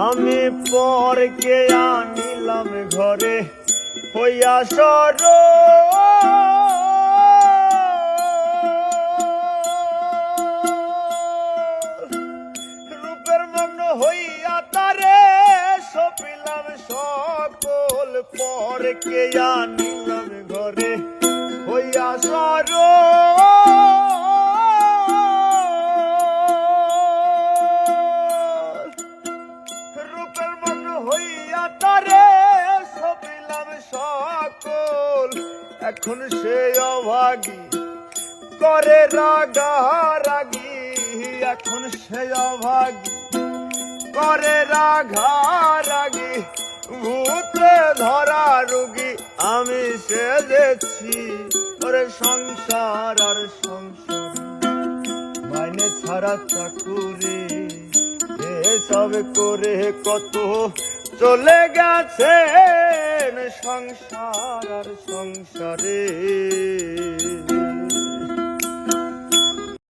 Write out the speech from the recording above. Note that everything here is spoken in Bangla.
আমি পরকে আনিলাম ঘরে হইয়া সর রূপের মগ্ন হইয়া তারে সপিলাম সকল পরকে আনিলাম ঘরে হইয়া সর এখন সে অভাগী করে রাগারাগি এখন সে অভাগী করে রাগারাগি ভূতে ধরা রোগী আমি সেজেছি ওরে সংসার আর সংসার মাইনে ছাড়া চাকুরি এসব করে কত চলে গেছে সংসার আর সংসারে।